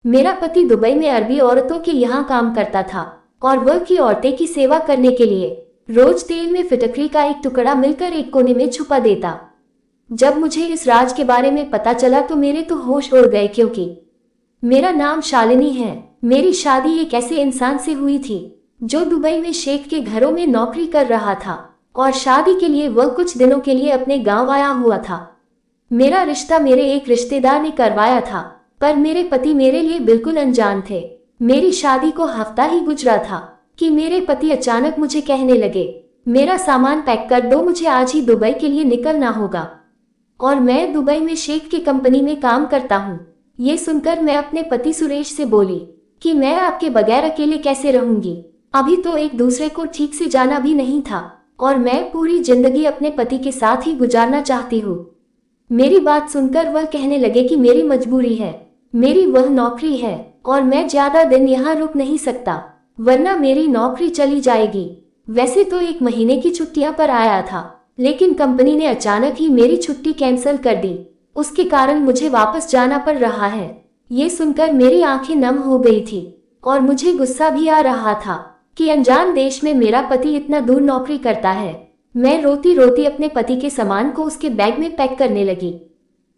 मेरा पति दुबई में अरबी औरतों के यहाँ काम करता था और वह की औरतें की सेवा करने के लिए रोज तेल में फिटकरी का एक टुकड़ा मिलकर एक कोने में छुपा देता। जब मुझे इस राज के बारे में पता चला तो मेरे तो होश उड़ गए, क्योंकि मेरा नाम शालिनी है। मेरी शादी एक ऐसे इंसान से हुई थी जो दुबई में शेख के घरों में नौकरी कर रहा था और शादी के लिए वह कुछ दिनों के लिए अपने गांव आया हुआ था। मेरा रिश्ता मेरे एक रिश्तेदार ने करवाया था, पर मेरे पति मेरे लिए बिल्कुल अनजान थे। मेरी शादी को हफ्ता ही गुजरा था कि मेरे पति अचानक मुझे कहने लगे, मेरा सामान पैक कर दो, मुझे आज ही दुबई के लिए निकलना होगा और मैं दुबई में शेख की कंपनी में काम करता हूँ। ये सुनकर मैं अपने पति सुरेश से बोली कि मैं आपके बगैर अकेले कैसे रहूंगी। अभी तो एक दूसरे को ठीक से जाना भी नहीं था और मैं पूरी जिंदगी अपने पति के साथ ही गुजारना चाहती हूँ। मेरी बात सुनकर वह कहने लगे कि मेरी मजबूरी है, मेरी वह नौकरी है और मैं ज्यादा दिन यहाँ रुक नहीं सकता, वरना मेरी नौकरी चली जाएगी। वैसे तो 1 महीने की छुट्टियां पर आया था, लेकिन कंपनी ने अचानक ही मेरी छुट्टी कैंसिल कर दी। उसके कारण मुझे वापस जाना पड़ रहा है। ये सुनकर मेरी आंखें नम हो गई थी और मुझे गुस्सा भी आ रहा था कि अनजान देश में मेरा पति इतना दूर नौकरी करता है। मैं रोती रोती अपने पति के सामान को उसके बैग में पैक करने लगी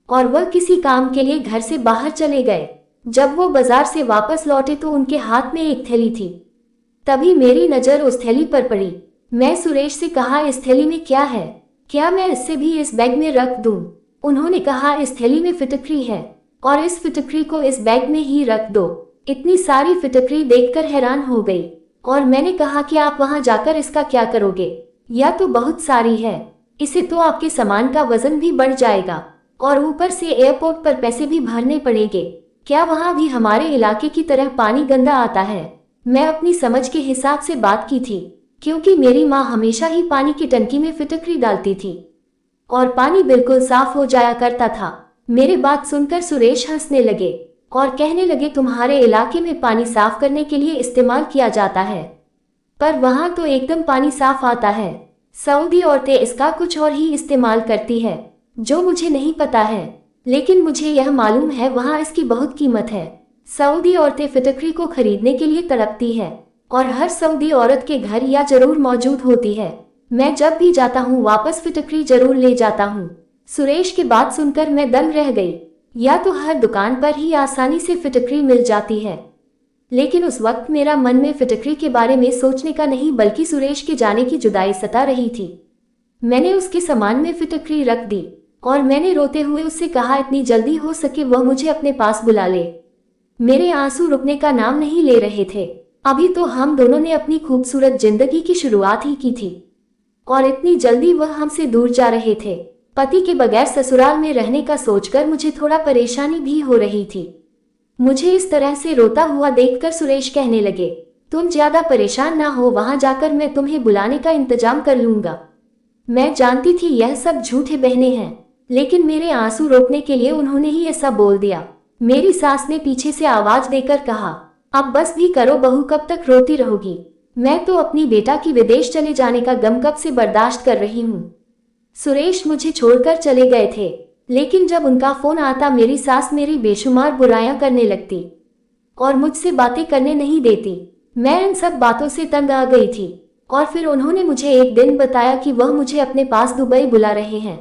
और वह किसी काम के लिए घर से बाहर चले गए। जब वो बाजार से वापस लौटे तो उनके हाथ में एक थैली थी। तभी मेरी नजर उस थैली पर पड़ी। मैं सुरेश से कहा, इस थैली में क्या है, क्या मैं इससे भी इस बैग में रख दूं? उन्होंने कहा, इस थैली में फिटकरी है और इस फिटकरी को इस बैग में ही रख दो। इतनी सारी फिटकरी देखकर हैरान हो गई और मैंने कहा कि आप वहां जाकर इसका क्या करोगे? या तो बहुत सारी है, इसे तो आपके सामान का वजन भी बढ़ जाएगा और ऊपर से एयरपोर्ट पर पैसे भी भरने पड़ेंगे। क्या वहां भी हमारे इलाके की तरह पानी गंदा आता है? मैं अपनी समझ के हिसाब से बात की थी, क्योंकि मेरी माँ हमेशा ही पानी की टंकी में फिटकरी डालती थी और पानी बिल्कुल साफ हो जाया करता था। मेरी बात सुनकर सुरेश हंसने लगे और कहने लगे, तुम्हारे इलाके में पानी साफ करने के लिए इस्तेमाल किया जाता है, पर वहां तो एकदम पानी साफ आता है। सऊदी औरतें इसका कुछ और ही इस्तेमाल करती है जो मुझे नहीं पता है, लेकिन मुझे यह मालूम है वहां इसकी बहुत कीमत है। सऊदी औरतें फिटकरी को खरीदने के लिए तड़पती है और हर सऊदी औरत के घर यह जरूर मौजूद होती है। मैं जब भी जाता हूँ वापस फिटकरी जरूर ले जाता हूँ। सुरेश की बात सुनकर मैं दंग रह गई। या तो हर दुकान पर ही आसानी से फिटकरी मिल जाती है, लेकिन उस वक्त मेरा मन में फिटकरी के बारे में सोचने का नहीं बल्कि सुरेश के जाने की जुदाई सता रही थी। मैंने उसके सामान में फिटकरी रख दी और मैंने रोते हुए उससे कहा, इतनी जल्दी हो सके वह मुझे अपने पास बुला ले। मेरे आंसू रुकने का नाम नहीं ले रहे थे। अभी तो हम दोनों ने अपनी खूबसूरत जिंदगी की शुरुआत ही की थी और इतनी जल्दी वह हमसे दूर जा रहे थे। पति के बगैर ससुराल में रहने का सोचकर मुझे थोड़ा परेशानी भी हो रही थी। मुझे इस तरह से रोता हुआ देखकर सुरेश कहने लगे, तुम ज्यादा परेशान ना हो, वहां जाकर मैं तुम्हें बुलाने का इंतजाम कर लूंगा। मैं जानती थी यह सब झूठे बहने हैं, लेकिन मेरे आंसू रोकने के लिए उन्होंने ही ऐसा बोल दिया। मेरी सास ने पीछे से आवाज देकर कहा, अब बस भी करो बहू, कब तक रोती रहोगी? मैं तो अपनी बेटा की विदेश चले जाने का गम कब से बर्दाश्त कर रही हूँ। सुरेश मुझे छोड़कर चले गए थे, लेकिन जब उनका फोन आता मेरी सास मेरी बेशुमार बुराइयां करने लगती और मुझसे बातें करने नहीं देती। मैं इन सब बातों से तंग आ गई थी और फिर उन्होंने मुझे एक दिन बताया कि वह मुझे अपने पास दुबई बुला रहे हैं,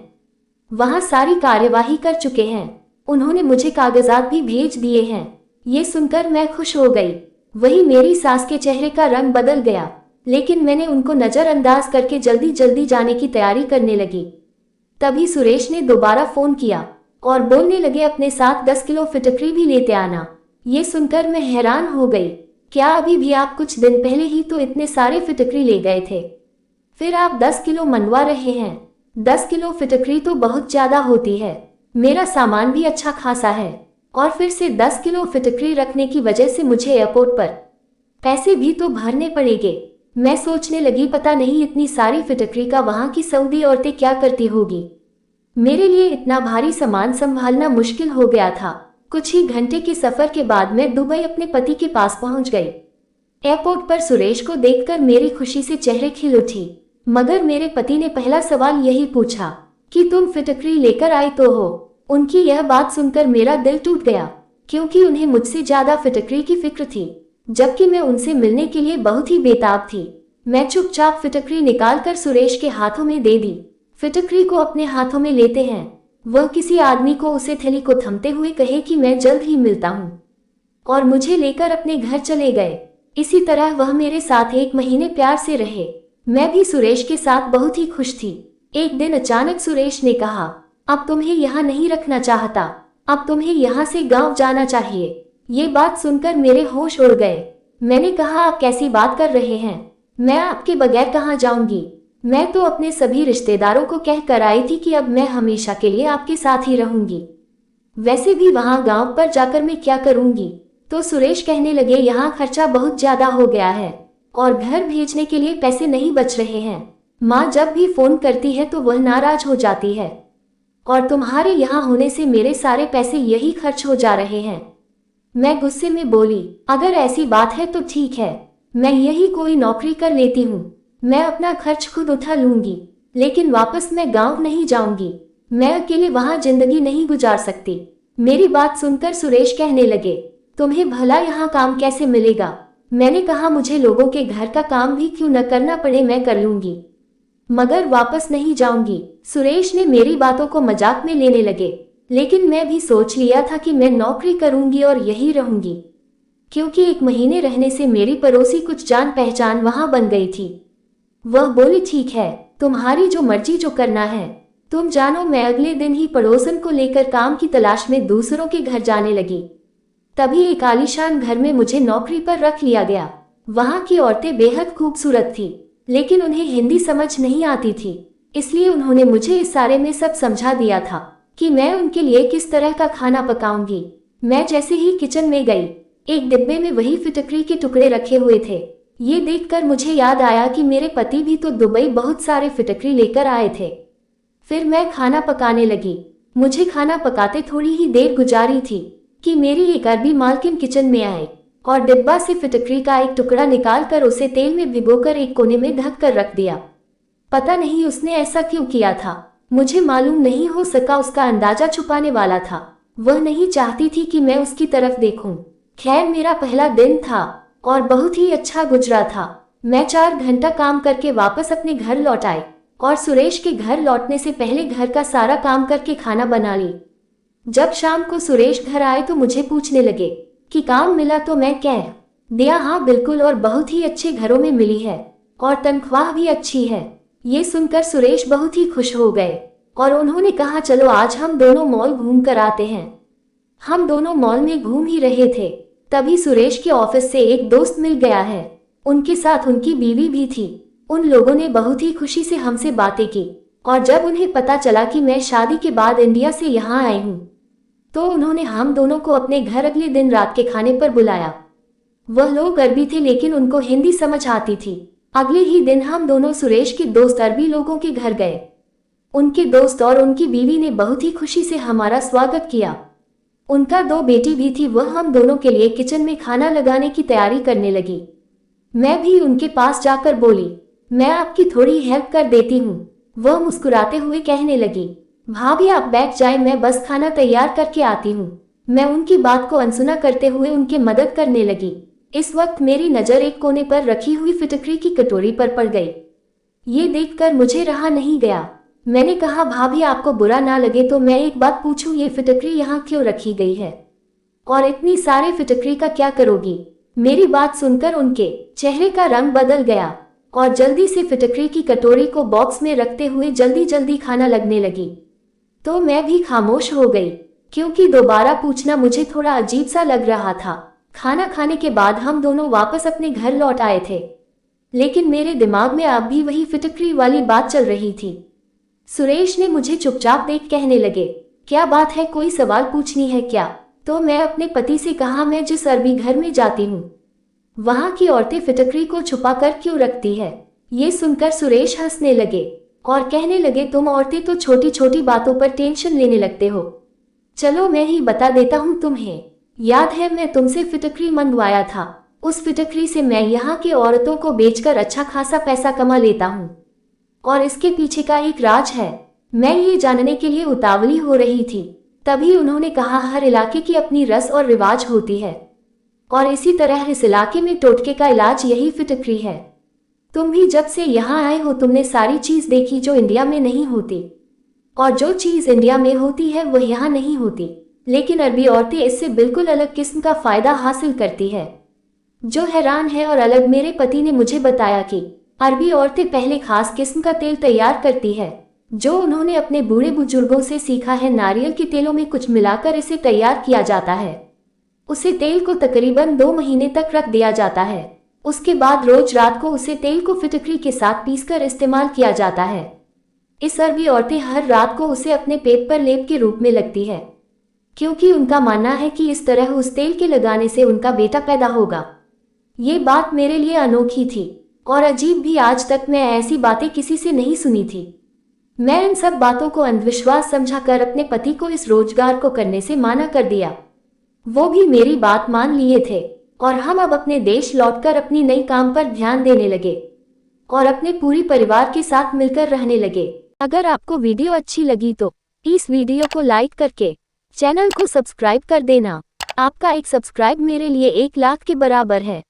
वहां सारी कार्यवाही कर चुके हैं, उन्होंने मुझे कागजात भी भेज दिए हैं। ये सुनकर मैं खुश हो गई। वही मेरी सास के चेहरे का रंग बदल गया, लेकिन मैंने उनको नजरअंदाज करके जल्दी जल्दी जाने की तैयारी करने लगी। तभी सुरेश ने दोबारा फोन किया और बोलने लगे, अपने साथ 10 किलो फिटकरी भी लेते आना। ये सुनकर मैं हैरान हो गई। क्या अभी भी आप कुछ दिन पहले ही तो इतने सारे फिटकरी ले गए थे, फिर आप 10 किलो मनवा रहे हैं? 10 किलो फिटकरी तो बहुत ज्यादा होती है, मेरा सामान भी अच्छा खासा है और फिर से 10 किलो फिटकरी रखने की वजह से मुझे एयरपोर्ट पर पैसे भी तो भरने पड़ेंगे। मैं सोचने लगी, पता नहीं इतनी सारी फिटकरी का वहां की सऊदी औरतें क्या करती होगी। मेरे लिए इतना भारी सामान संभालना मुश्किल हो गया था। कुछ ही घंटे के सफर के बाद मैं दुबई अपने पति के पास पहुंच गई। एयरपोर्ट पर सुरेश को देखकर मेरी खुशी से चेहरे खिल उठी, मगर मेरे पति ने पहला सवाल यही पूछा कि तुम फिटकरी लेकर आई तो हो। उनकी यह बात सुनकर मेरा दिल टूट गया, क्योंकि उन्हें मुझसे ज्यादा फिटकरी की फिक्र थी, जबकि मैं उनसे मिलने के लिए बहुत ही बेताब थी। मैं चुपचाप फिटकरी निकालकर सुरेश के हाथों में दे दी। फिटकरी को अपने हाथों में लेते हैं वह किसी आदमी को उसे थैली को थमते हुए कहे कि मैं जल्द ही मिलता हूँ, और मुझे लेकर अपने घर चले गए। इसी तरह वह मेरे साथ 1 महीने प्यार से रहे। मैं भी सुरेश के साथ बहुत ही खुश थी। एक दिन अचानक सुरेश ने कहा, अब तुम्हें यहाँ नहीं रखना चाहता, अब तुम्हें यहाँ से गांव जाना चाहिए। ये बात सुनकर मेरे होश उड़ गए। मैंने कहा, आप कैसी बात कर रहे हैं, मैं आपके बगैर कहाँ जाऊंगी। मैं तो अपने सभी रिश्तेदारों को कह कर आई थी कि अब मैं हमेशा के लिए आपके साथ ही रहूंगी। वैसे भी वहां गांव पर जाकर मैं क्या करूंगी। तो सुरेश कहने लगे, यहाँ खर्चा बहुत ज्यादा हो गया है और घर भेजने के लिए पैसे नहीं बच रहे हैं। माँ जब भी फोन करती है तो वह नाराज हो जाती है, और तुम्हारे यहाँ होने से मेरे सारे पैसे यही खर्च हो जा रहे हैं। मैं गुस्से में बोली, अगर ऐसी बात है तो ठीक है, मैं यही कोई नौकरी कर लेती हूँ, मैं अपना खर्च खुद उठा लूंगी, लेकिन वापस मैं गांव नहीं जाऊंगी। मैं अकेले वहां जिंदगी नहीं गुजार सकती। मेरी बात सुनकर सुरेश कहने लगे, तुम्हें भला यहाँ काम कैसे मिलेगा। मैंने कहा, मुझे लोगों के घर का काम भी क्यों न करना पड़े, मैं कर लूंगी, मगर वापस नहीं जाऊंगी। सुरेश ने मेरी बातों को मजाक में लेने लगे, लेकिन मैं भी सोच लिया था कि मैं नौकरी करूंगी और यही रहूंगी, क्योंकि 1 महीने रहने से मेरी पड़ोसी कुछ जान पहचान वहां बन गई थी। वह बोली, ठीक है, तुम्हारी जो मर्जी, जो करना है तुम जानो। मैं अगले दिन ही पड़ोसन को लेकर काम की तलाश में दूसरों के घर जाने लगी। तभी एक आलीशान घर में मुझे नौकरी पर रख लिया गया। वहां की औरतें बेहद खूबसूरत थी, लेकिन उन्हें हिंदी समझ नहीं आती थी, इसलिए उन्होंने मुझे इस सारे में सब समझा दिया था कि मैं उनके लिए किस तरह का खाना पकाऊंगी। मैं जैसे ही किचन में गई, एक डिब्बे में वही फिटकरी के टुकड़े रखे हुए थे। ये देखकर मुझे याद आया कि मेरे पति भी तो दुबई बहुत सारे फिटकरी लेकर आए थे। फिर मैं खाना पकाने लगी। मुझे खाना पकाते थोड़ी ही देर गुजारी थी कि मेरी एक अरबी मालकिन किचन में आए और डिब्बा से फिटकरी का एक टुकड़ा निकालकर उसे तेल में भिगोकर एक कोने में ढक कर रख दिया। पता नहीं उसने ऐसा क्यों किया था, मुझे मालूम नहीं, हो सका उसका अंदाजा छुपाने वाला था। वह नहीं चाहती थी कि मैं उसकी तरफ देखूं। खैर, मेरा पहला दिन था और बहुत ही अच्छा गुजरा था। मैं 4 घंटा काम करके वापस अपने घर लौट आई और सुरेश के घर लौटने से पहले घर का सारा काम करके खाना बना ली। जब शाम को सुरेश घर आए तो मुझे पूछने लगे कि काम मिला, तो मैं कह दिया, हाँ बिल्कुल, और बहुत ही अच्छे घरों में मिली है और तनख्वाह भी अच्छी है। ये सुनकर सुरेश बहुत ही खुश हो गए और उन्होंने कहा, चलो आज हम दोनों मॉल घूम कर आते हैं। हम दोनों मॉल में घूम ही रहे थे, तभी सुरेश के ऑफिस से एक दोस्त मिल गया है। उनके साथ उनकी बीवी भी थी। उन लोगों ने बहुत ही खुशी से हमसे बातें की और जब उन्हें पता चला कि मैं शादी के बाद इंडिया से यहाँ आई हूँ, तो उन्होंने हम दोनों को अपने घर अगले दिन रात के खाने पर बुलाया। वह लोग अरबी थे, लेकिन उनको हिंदी समझ आती थी। अगले ही दिन हम दोनों सुरेश के दोस्त अरबी लोगों के घर गए। उनके दोस्त और उनकी बीवी ने बहुत ही खुशी से हमारा स्वागत किया। उनका 2 बेटी भी थी। वह हम दोनों के लिए किचन में खाना लगाने की तैयारी करने लगी। मैं भी उनके पास जाकर बोली, मैं आपकी थोड़ी हेल्प कर देती हूँ। वह मुस्कुराते हुए कहने लगी, भाभी आप बैठ जाए, मैं बस खाना तैयार करके आती हूँ। मैं उनकी बात को अनसुना करते हुए उनकी मदद करने लगी। इस वक्त मेरी नज़र एक कोने पर रखी हुई फिटकरी की कटोरी पर पड़ गई। ये देखकर मुझे रहा नहीं गया। मैंने कहा, भाभी आपको बुरा ना लगे तो मैं एक बात पूछूं, ये फिटकरी यहाँ क्यों रखी गई है और इतनी सारे फिटकरी का क्या करोगी। मेरी बात सुनकर उनके चेहरे का रंग बदल गया और जल्दी से फिटकरी की कटोरी को बॉक्स में रखते हुए जल्दी जल्दी खाना लगने लगी। तो मैं भी खामोश हो गई, क्योंकि दोबारा पूछना मुझे थोड़ा अजीब सा लग रहा था। खाना खाने के बाद हम दोनों वापस अपने घर लौट आए थे, लेकिन मेरे दिमाग में अब भी वही फिटकरी वाली बात चल रही थी। सुरेश ने मुझे चुपचाप देख कहने लगे, क्या बात है, कोई सवाल पूछनी है क्या। तो मैं अपने पति से कहा, मैं जिस अरबी घर में जाती हूँ वहां की औरतें फिटकरी को छुपा कर क्यों रखती है। ये सुनकर सुरेश हंसने लगे और कहने लगे, तुम औरतें तो छोटी छोटी बातों पर टेंशन लेने लगते हो। चलो मैं ही बता देता हूँ तुम्हें। याद है मैं तुमसे फिटकरी मंगवाया था, उस फिटकरी से मैं यहाँ की औरतों को बेचकर अच्छा खासा पैसा कमा लेता हूँ और इसके पीछे का एक राज है। मैं ये जानने के लिए उतावली हो रही थी, तभी उन्होंने कहा, हर इलाके की अपनी रस और रिवाज होती है, और इसी तरह इस इलाके में टोटके का इलाज यही फिटकरी है। तुम भी जब से यहाँ आए हो तुमने सारी चीज देखी जो इंडिया में नहीं होती, और जो चीज इंडिया में होती है वह यहाँ नहीं होती। लेकिन अरबी औरतें इससे बिल्कुल अलग किस्म का फायदा हासिल करती है। जो हैरान है और अलग, मेरे पति ने मुझे बताया कि अरबी औरतें पहले खास किस्म का तेल तैयार करती है जो उन्होंने अपने बूढ़े बुजुर्गों से सीखा है। नारियल के तेलों में कुछ मिलाकर इसे तैयार किया जाता है। उसे तेल को तकरीबन 2 महीने तक रख दिया जाता है। उसके बाद रोज रात को उसे तेल को फिटकरी के साथ पीसकर इस्तेमाल किया जाता है। इस अरबी औरतें हर रात को उसे अपने पेट पर लेप के रूप में लगती है, क्योंकि उनका मानना है कि इस तरह उस तेल के लगाने से उनका बेटा पैदा होगा। ये बात मेरे लिए अनोखी थी और अजीब भी। आज तक मैं ऐसी बातें किसी से नहीं सुनी थी। मैं इन सब बातों को अंधविश्वास समझाकर अपने पति को इस रोजगार को करने से माना कर दिया। वो भी मेरी बात मान लिए थे और हम अब अपने देश लौटकर अपनी नई काम पर ध्यान देने लगे और अपने पूरी परिवार के साथ मिलकर रहने लगे। अगर आपको वीडियो अच्छी लगी तो इस वीडियो को लाइक करके चैनल को सब्सक्राइब कर देना। आपका एक सब्सक्राइब मेरे लिए 1 लाख के बराबर है।